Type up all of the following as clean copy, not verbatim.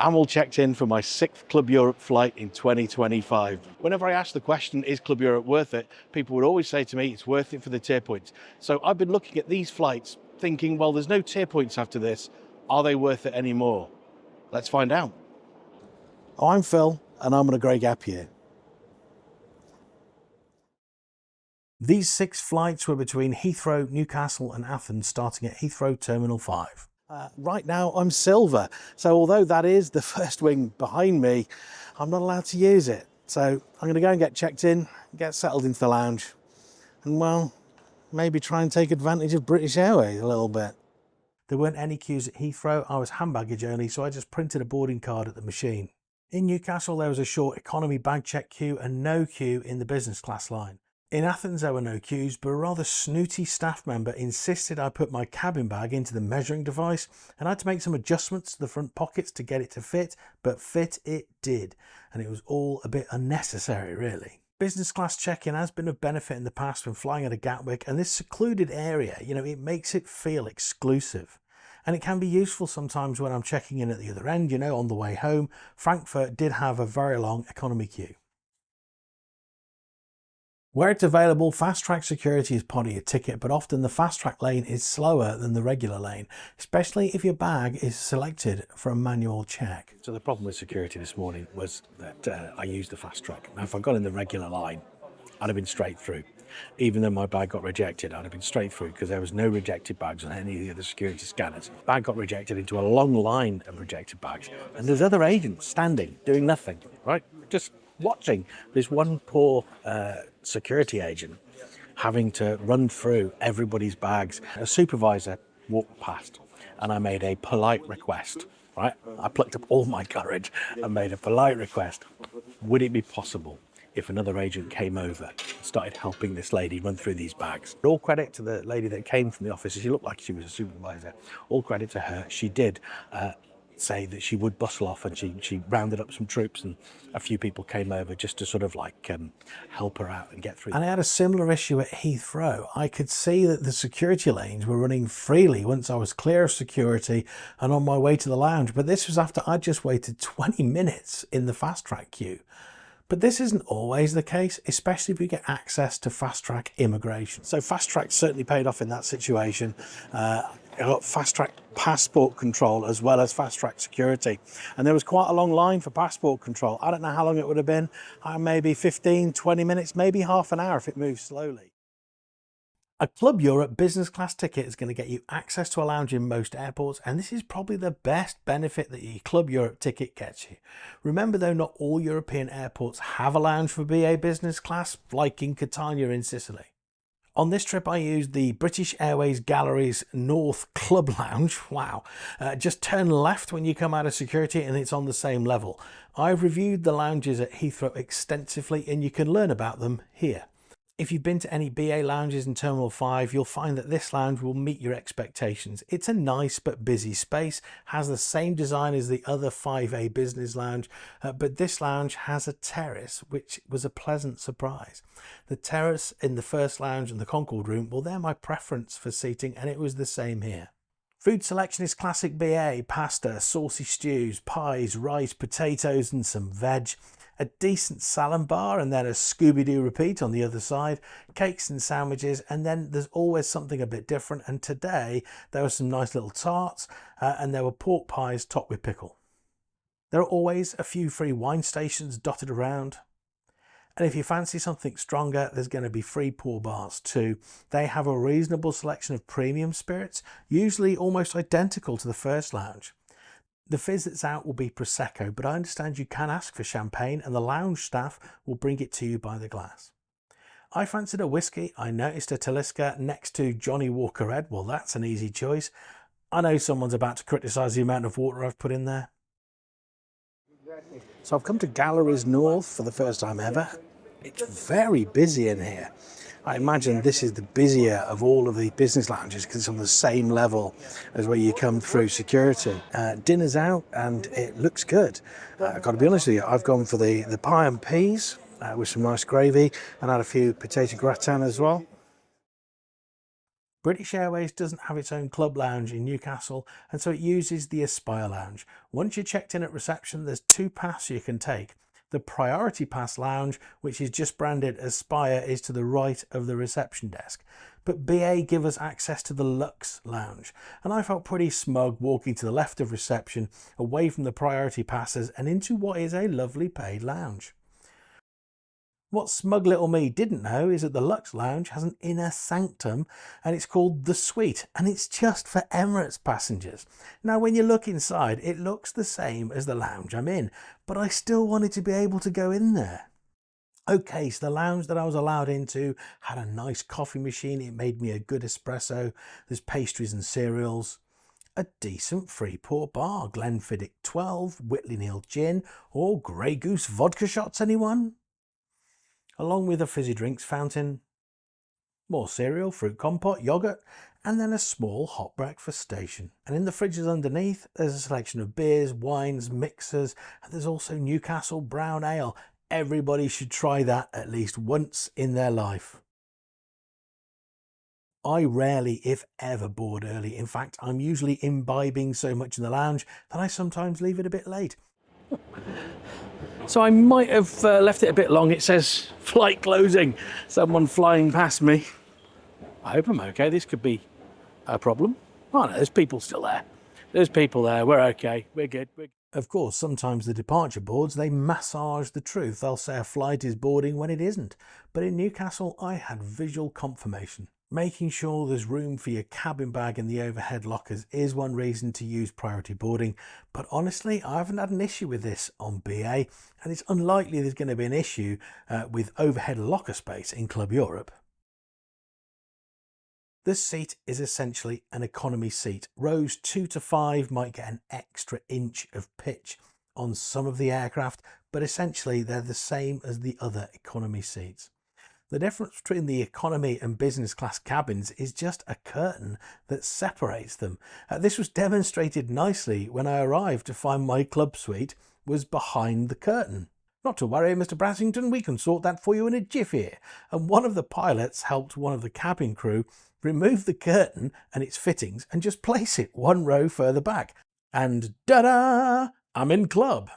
I'm all checked in for my 6th Club Europe flight in 2025. Whenever I ask the question, is Club Europe worth it? People would always say to me, it's worth it for the tier points. So I've been looking at these flights thinking, well, there's no tier points after this. Are they worth it anymore? Let's find out. I'm Phil, and I'm on a grey gap year. These 6 flights were between Heathrow, Newcastle and Athens, starting at Heathrow Terminal 5. Right now I'm silver, so although that is the first wing behind me, I'm not allowed to use it. So I'm going to go and get checked in, get settled into the lounge, and well, maybe try and take advantage of British Airways a little bit. There weren't any queues at Heathrow. I was hand baggage only, so I just printed a boarding card at the machine. In Newcastle there was a short economy bag check queue and no queue in the business class line. In Athens there were no queues, but a rather snooty staff member insisted I put my cabin bag into the measuring device, and I had to make some adjustments to the front pockets to get it to fit, but fit it did, and it was all a bit unnecessary really. Business class check-in has been of benefit in the past when flying at a Gatwick, and this secluded area, it makes it feel exclusive. And it can be useful sometimes when I'm checking in at the other end, on the way home. Frankfurt did have a very long economy queue. Where it's available, fast track security is part of your ticket, but often the fast track lane is slower than the regular lane, especially if your bag is selected for a manual check. So the problem with security this morning was that I used the fast track. Now if I'd gone in the regular line, I'd have been straight through. Even though my bag got rejected, I'd have been straight through because there was no rejected bags on any of the other security scanners. Bag got rejected into a long line of rejected bags, and there's other agents standing, doing nothing, right? Just watching this one poor security agent having to run through everybody's bags. A supervisor walked past and I made a polite request, right? I plucked up all my courage and made a polite request. Would it be possible if another agent came over and started helping this lady run through these bags? All credit to the lady that came from the office. She looked like she was a supervisor. All credit to her. She did say that she would bustle off, and she rounded up some troops and a few people came over just to sort of help her out and get through. And I had a similar issue at Heathrow. I could see that the security lanes were running freely once I was clear of security and on my way to the lounge, but this was after I'd just waited 20 minutes in the fast track queue. But this isn't always the case, especially if you get access to fast track immigration. So fast track certainly paid off in that situation. I got fast track passport control as well as fast track security. And there was quite a long line for passport control. I don't know how long it would have been, maybe 15, 20 minutes, maybe half an hour if it moves slowly. A Club Europe business class ticket is going to get you access to a lounge in most airports, and this is probably the best benefit that your Club Europe ticket gets you. Remember though, not all European airports have a lounge for BA business class, like in Catania in Sicily. On this trip I used the British Airways Galleries North Club Lounge. Wow. Just turn left when you come out of security and it's on the same level. I've reviewed the lounges at Heathrow extensively and you can learn about them here. If you've been to any BA lounges in Terminal 5, you'll find that this lounge will meet your expectations. It's a nice but busy space, has the same design as the other 5A business lounge, but this lounge has a terrace, which was a pleasant surprise. The terrace in the first lounge and the Concorde room, well, they're my preference for seating, and it was the same here. Food selection is classic BA, pasta, saucy stews, pies, rice, potatoes and some veg. A decent salad bar and then a Scooby-Doo repeat on the other side, cakes and sandwiches, and then there's always something a bit different, and today there were some nice little tarts and there were pork pies topped with pickle. There are always a few free wine stations dotted around, and if you fancy something stronger there's going to be free pour bars too. They have a reasonable selection of premium spirits, usually almost identical to the first lounge. The fizz that's out will be Prosecco, but I understand you can ask for champagne and the lounge staff will bring it to you by the glass. I fancied a whiskey. I noticed a Talisker next to Johnny Walker Red. Well, that's an easy choice. I know someone's about to criticise the amount of water I've put in there. So I've come to Galleries North for the first time ever. It's very busy in here. I imagine this is the busier of all of the business lounges because it's on the same level as where you come through security. Dinner's out and it looks good. I've got to be honest with you, I've gone for the pie and peas with some nice gravy and had a few potato gratin as well. British Airways doesn't have its own club lounge in Newcastle, and so it uses the Aspire lounge. Once you're checked in at reception, there's two paths you can take. The Priority Pass lounge, which is just branded Aspire, is to the right of the reception desk. But BA give us access to the Luxe lounge, and I felt pretty smug walking to the left of reception, away from the Priority Passes and into what is a lovely paid lounge. What smug little me didn't know is that the Luxe Lounge has an inner sanctum, and it's called the Suite, and it's just for Emirates passengers. Now when you look inside, it looks the same as the lounge I'm in, but I still wanted to be able to go in there. Okay, so the lounge that I was allowed into had a nice coffee machine. It made me a good espresso. There's pastries and cereals. A decent Freeport bar, Glenfiddich 12, Whitley Neal gin, or Grey Goose vodka shots, anyone? Along with a fizzy drinks fountain, more cereal, fruit compote, yoghurt, and then a small hot breakfast station. And in the fridges underneath, there's a selection of beers, wines, mixers, and there's also Newcastle brown ale. Everybody should try that at least once in their life. I rarely, if ever, board early. In fact, I'm usually imbibing so much in the lounge that I sometimes leave it a bit late. So I might have left it a bit long. It says flight closing. Someone flying past me. I hope I'm okay. This could be a problem. Oh no, there's people still there. There's people there. We're okay. We're good. Of course, sometimes the departure boards, they massage the truth. They'll say a flight is boarding when it isn't. But in Newcastle, I had visual confirmation. Making sure there's room for your cabin bag in the overhead lockers is one reason to use priority boarding, but honestly I haven't had an issue with this on BA, and it's unlikely there's going to be an issue with overhead locker space in Club Europe. This seat is essentially an economy seat. Rows 2 to 5 might get an extra inch of pitch on some of the aircraft, but essentially they're the same as the other economy seats. The difference between the economy and business class cabins is just a curtain that separates them. This was demonstrated nicely when I arrived to find my club suite was behind the curtain. Not to worry, Mr. Brassington, we can sort that for you in a jiffy. And one of the pilots helped one of the cabin crew remove the curtain and its fittings and just place it one row further back. And da-da! I'm in club.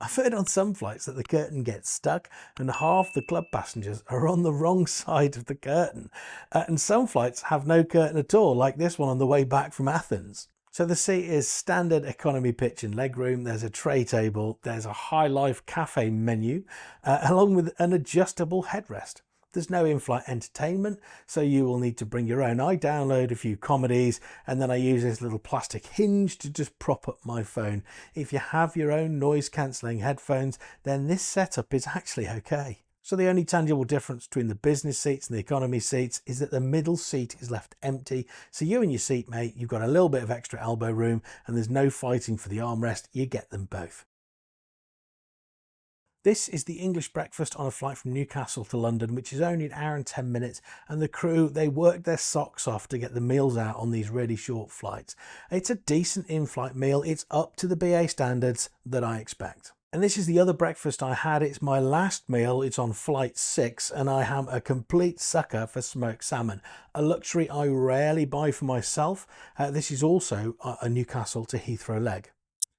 I've heard on some flights that the curtain gets stuck and half the club passengers are on the wrong side of the curtain. And some flights have no curtain at all, like this one on the way back from Athens. So the seat is standard economy pitch and legroom. There's a tray table. There's a High Life cafe menu, along with an adjustable headrest. There's no in-flight entertainment, so you will need to bring your own. I download a few comedies and then I use this little plastic hinge to just prop up my phone. If you have your own noise cancelling headphones, then this setup is actually okay. So the only tangible difference between the business seats and the economy seats is that the middle seat is left empty. So you and your seatmate, you've got a little bit of extra elbow room and there's no fighting for the armrest. You get them both. This is the English breakfast on a flight from Newcastle to London, which is only an hour and 10 minutes. And the crew, they work their socks off to get the meals out on these really short flights. It's a decent in-flight meal. It's up to the BA standards that I expect. And this is the other breakfast I had. It's my last meal. It's on flight 6 and I am a complete sucker for smoked salmon, a luxury I rarely buy for myself. This is also a Newcastle to Heathrow leg.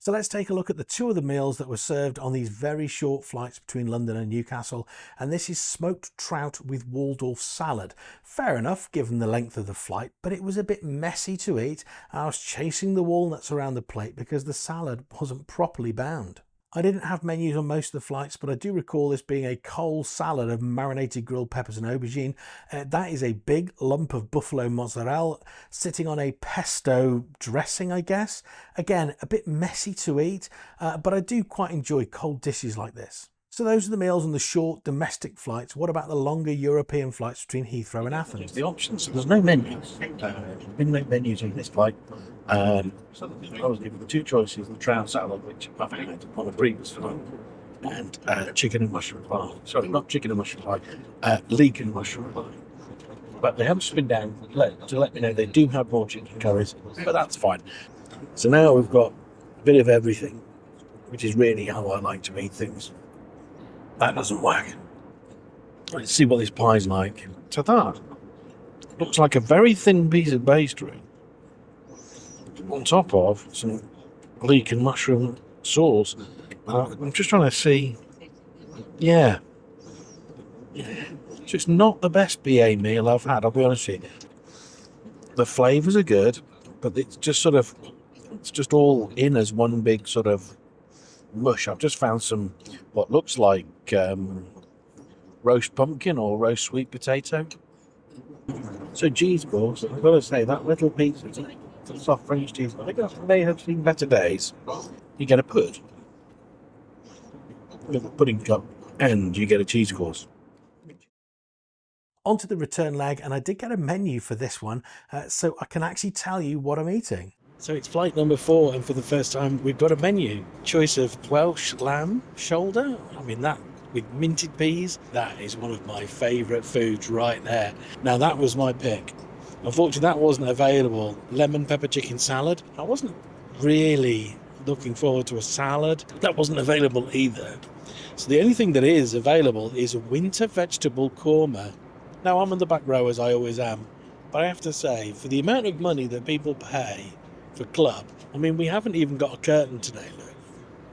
So let's take a look at the two of the meals that were served on these very short flights between London and Newcastle. And this is smoked trout with Waldorf salad. Fair enough, given the length of the flight, but it was a bit messy to eat. I was chasing the walnuts around the plate because the salad wasn't properly bound. I didn't have menus on most of the flights, but I do recall this being a cold salad of marinated grilled peppers and aubergine. That is a big lump of buffalo mozzarella sitting on a pesto dressing, I guess. Again, a bit messy to eat, but I do quite enjoy cold dishes like this. So those are the meals on the short domestic flights. What about the longer European flights between Heathrow and Athens? The options. There's no menus. Been no menus on this flight. I was given the two choices: the trout salad, which I've had on a previous flight, and chicken and mushroom pie. Sorry, not chicken and mushroom pie, leek and mushroom pie. But they haven't spin down to let me know they do have more chicken curries, but that's fine. So now we've got a bit of everything, which is really how I like to eat things. That doesn't work. Let's see what this pie's like. Ta-da! Looks like a very thin piece of pastry on top of some leek and mushroom sauce. I'm just trying to see. Yeah, just not the best BA meal I've had, I'll be honest with you. The flavours are good, but it's just all in as one big sort of mush. I've just found some what looks like roast pumpkin or roast sweet potato. So cheese balls, I've got to say, that little piece of soft French cheese, I think that may have seen better days. You get a pud, a little pudding cup, and you get a cheese course. Onto the return leg, and I did get a menu for this one, so I can actually tell you what I'm eating. So it's flight number 4, and for the first time we've got a menu. Choice of Welsh lamb shoulder. I mean, that with minted peas, that is one of my favourite foods right there. Now that was my pick. Unfortunately that wasn't available. Lemon pepper chicken salad. I wasn't really looking forward to a salad. That wasn't available either. So the only thing that is available is a winter vegetable korma. Now I'm on the back row as I always am, but I have to say, for the amount of money that people pay for club, I mean, we haven't even got a curtain today, look,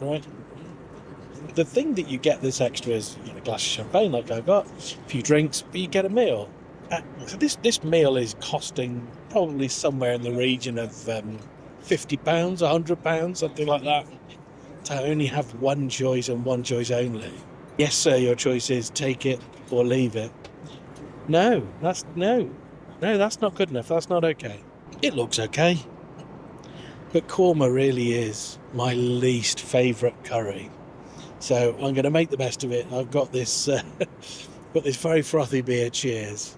right? The thing that you get this extra is a glass of champagne like I got, a few drinks, but you get a meal. So this meal is costing probably somewhere in the region of £50, £100, something like that, to only have one choice and one choice only. Yes, sir, your choice is take it or leave it. No, that's not good enough. That's not okay. It looks okay, but korma really is my least favourite curry. So I'm going to make the best of it. I've got this, got this very frothy beer. Cheers.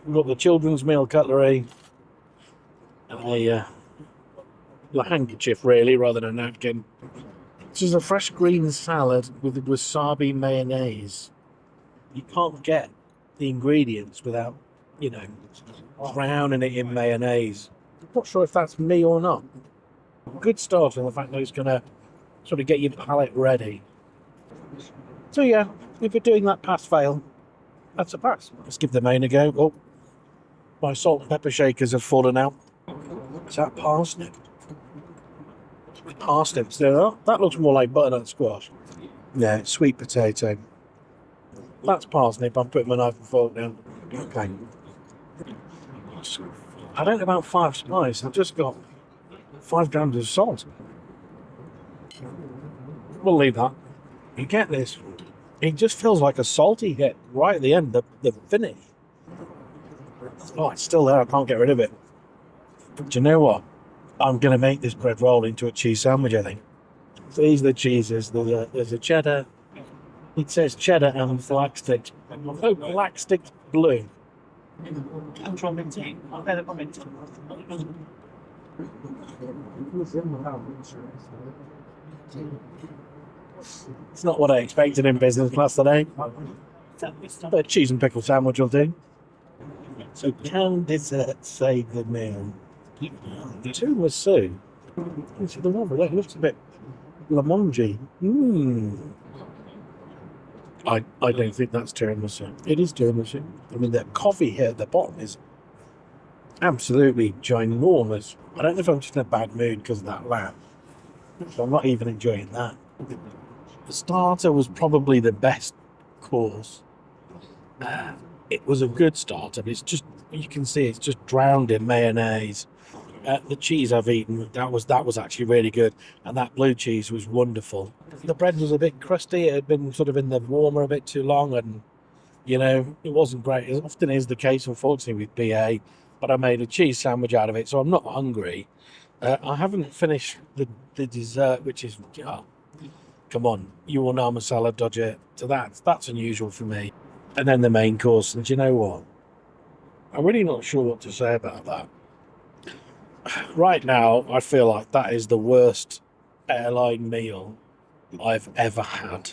We've got the children's meal cutlery and a handkerchief, really, rather than a napkin. This is a fresh green salad with wasabi mayonnaise. You can't get the ingredients without, drowning it in mayonnaise. I'm not sure if that's me or not. Good start on the fact that it's going to sort of get your palate ready. So yeah, if you're doing that pass-fail, that's a pass. Let's give the main a go. Oh, my salt and pepper shakers have fallen out. Is that parsnip? Parsnips there. Oh, that looks more like butternut squash. Yeah, it's sweet potato. That's parsnip. I'm putting my knife and fork down. Okay. I don't know about 5 spice. I've just got 5 grams of salt. We'll leave that. You get this. It just feels like a salty hit right at the end, the finish. Oh, it's still there. I can't get rid of it. Do you know what? I'm going to make this bread roll into a cheese sandwich, I think. So these are the cheeses. There's a cheddar. It says cheddar and black sticks. Oh, black sticks blue. It's not what I expected in business class today. But cheese and pickle sandwich will do. So can dessert save the meal? Tiramisu. It's the one that looks a bit lemon-y. I don't think that's tiramisu. It is tiramisu. I mean, the coffee here at the bottom is absolutely ginormous. I don't know if I'm just in a bad mood because of that lamb. So I'm not even enjoying that. The starter was probably the best course. It was a good starter, but it's just, you can see it's just drowned in mayonnaise. The cheese I've eaten, that was actually really good, and that blue cheese was wonderful. The bread was a bit crusty. It had been sort of in the warmer a bit too long, and it wasn't great. It often is the case, unfortunately, with BA. But I made a cheese sandwich out of it, so I'm not hungry. I haven't finished the dessert, which is, come on, you will know I'm a salad dodger. So that's unusual for me. And then the main course, and do you know what? I'm really not sure what to say about that. Right now, I feel like that is the worst airline meal I've ever had.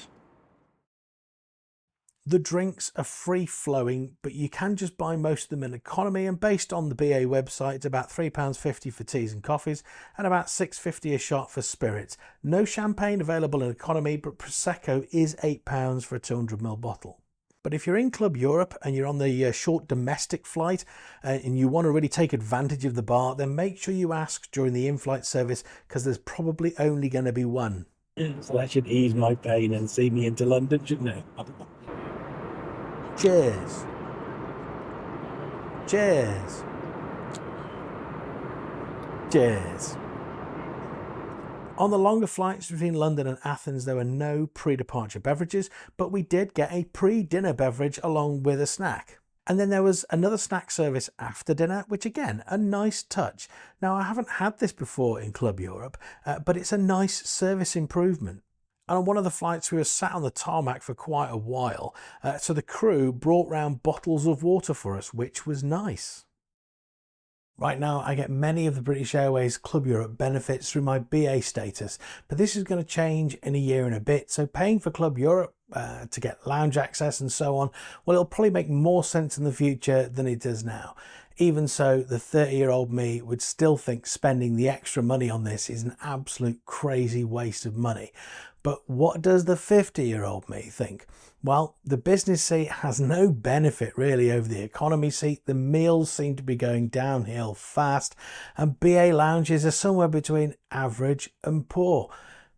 The drinks are free-flowing, but you can just buy most of them in economy, and based on the BA website, it's about £3.50 for teas and coffees and about £6.50 a shot for spirits. No champagne available in economy, but Prosecco is £8 for a 200ml bottle. But if you're in Club Europe and you're on the short domestic flight and you want to really take advantage of the bar, then make sure you ask during the in-flight service, because there's probably only going to be one. So that should ease my pain and see me into London, shouldn't it? Cheers. Cheers. Cheers. On the longer flights between London and Athens, there were no pre-departure beverages, but we did get a pre-dinner beverage along with a snack. And then there was another snack service after dinner, which again, a nice touch. Now, I haven't had this before in Club Europe, but it's a nice service improvement. And on one of the flights, we were sat on the tarmac for quite a while, so the crew brought round bottles of water for us, which was nice. Right now, I get many of the British Airways Club Europe benefits through my BA status, but this is going to change in a year and a bit. So paying for Club Europe to get lounge access and so on, well, it'll probably make more sense in the future than it does now. Even so, the 30-year-old me would still think spending the extra money on this is an absolute crazy waste of money. But what does the 50-year-old me think? Well, the business seat has no benefit really over the economy seat. The meals seem to be going downhill fast, and BA lounges are somewhere between average and poor.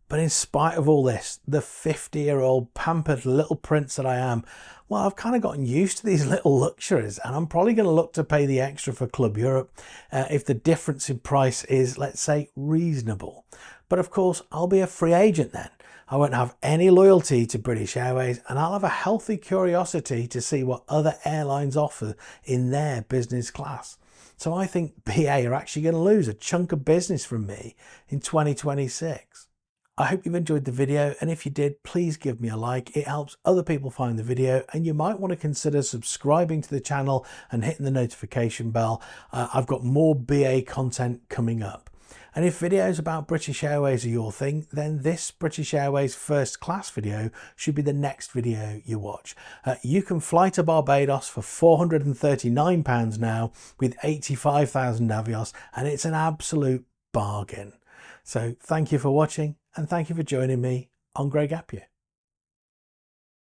But in spite of all this, the 50-year-old pampered little prince that I am, well, I've kind of gotten used to these little luxuries, and I'm probably going to look to pay the extra for Club Europe if the difference in price is, let's say, reasonable. But of course, I'll be a free agent then. I won't have any loyalty to British Airways, and I'll have a healthy curiosity to see what other airlines offer in their business class. So I think BA are actually going to lose a chunk of business from me in 2026. I hope you've enjoyed the video, and if you did, please give me a like. It helps other people find the video, and you might want to consider subscribing to the channel and hitting the notification bell. I've got more BA content coming up. And if videos about British Airways are your thing, then this British Airways first class video should be the next video you watch. You can fly to Barbados for £439 now with 85,000 Navios, and it's an absolute bargain. So thank you for watching, and thank you for joining me on Grey Gap Year.